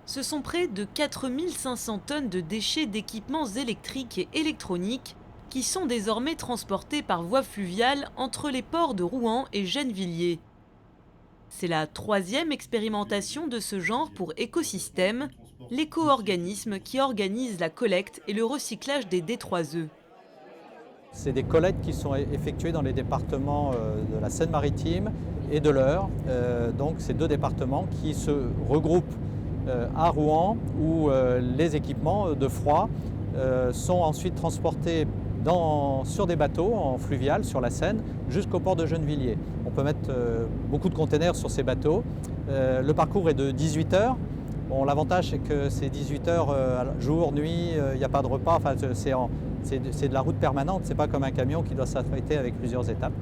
Ce sont près de 4500 tonnes de déchets d'équipements électriques et électroniques qui sont désormais transportés par voie fluviale entre les ports de Rouen et Gennevilliers. C'est la troisième expérimentation de ce genre pour Écosystème, l'éco-organisme qui organise la collecte et le recyclage des D3E. C'est des collectes qui sont effectuées dans les départements de la Seine-Maritime et de l'Eure. Donc ces deux départements qui se regroupent à Rouen où les équipements de froid sont ensuite transportés sur des bateaux en fluvial sur la Seine jusqu'au port de Gennevilliers. On peut mettre beaucoup de containers sur ces bateaux. Le parcours est de 18 heures. Bon, l'avantage c'est que c'est 18 heures jour, nuit, il n'y a pas de repas, enfin, c'est de la route permanente, c'est pas comme un camion qui doit s'arrêter avec plusieurs étapes.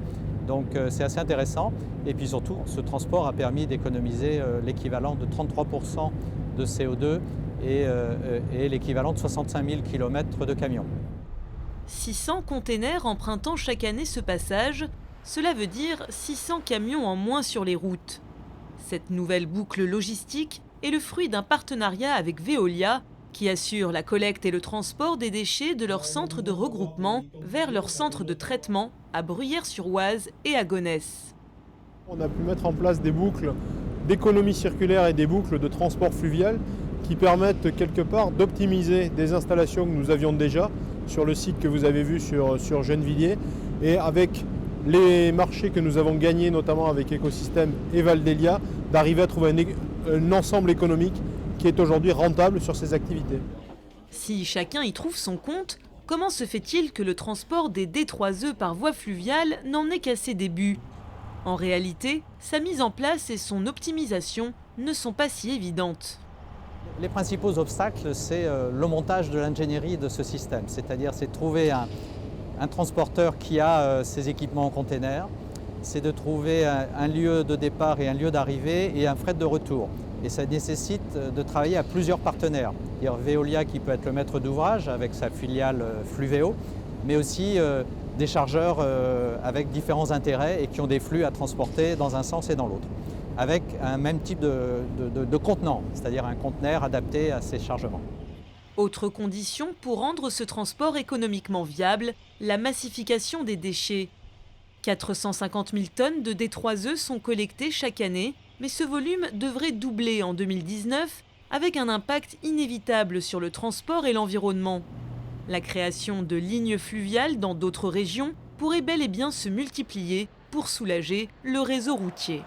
Donc c'est assez intéressant et puis surtout ce transport a permis d'économiser l'équivalent de 33% de CO2 et l'équivalent de 65 000 km de camions. 600 containers empruntant chaque année ce passage, cela veut dire 600 camions en moins sur les routes. Cette nouvelle boucle logistique est le fruit d'un partenariat avec Veolia qui assure la collecte et le transport des déchets de leur centre de regroupement vers leur centre de traitement à Bruyères-sur-Oise et à Gonesse. On a pu mettre en place des boucles d'économie circulaire et des boucles de transport fluvial qui permettent quelque part d'optimiser des installations que nous avions déjà sur le site que vous avez vu sur Gennevilliers et avec les marchés que nous avons gagnés notamment avec Écosystème et Valdélia, d'arriver à trouver un ensemble économique qui est aujourd'hui rentable sur ces activités. Si chacun y trouve son compte, comment se fait-il que le transport des D3E par voie fluviale n'en est qu'à ses débuts? En réalité, sa mise en place et son optimisation ne sont pas si évidentes. Les principaux obstacles, c'est le montage de l'ingénierie de ce système, c'est-à-dire c'est de trouver un transporteur qui a ses équipements en container, c'est de trouver un lieu de départ et un lieu d'arrivée et un fret de retour. Et ça nécessite de travailler à plusieurs partenaires. Il y a Veolia qui peut être le maître d'ouvrage avec sa filiale Fluvéo, mais aussi des chargeurs avec différents intérêts et qui ont des flux à transporter dans un sens et dans l'autre, avec un même type de contenant, c'est-à-dire un conteneur adapté à ces chargements. Autre condition pour rendre ce transport économiquement viable, la massification des déchets. 450 000 tonnes de D3E sont collectées chaque année, mais ce volume devrait doubler en 2019 avec un impact inévitable sur le transport et l'environnement. La création de lignes fluviales dans d'autres régions pourrait bel et bien se multiplier pour soulager le réseau routier.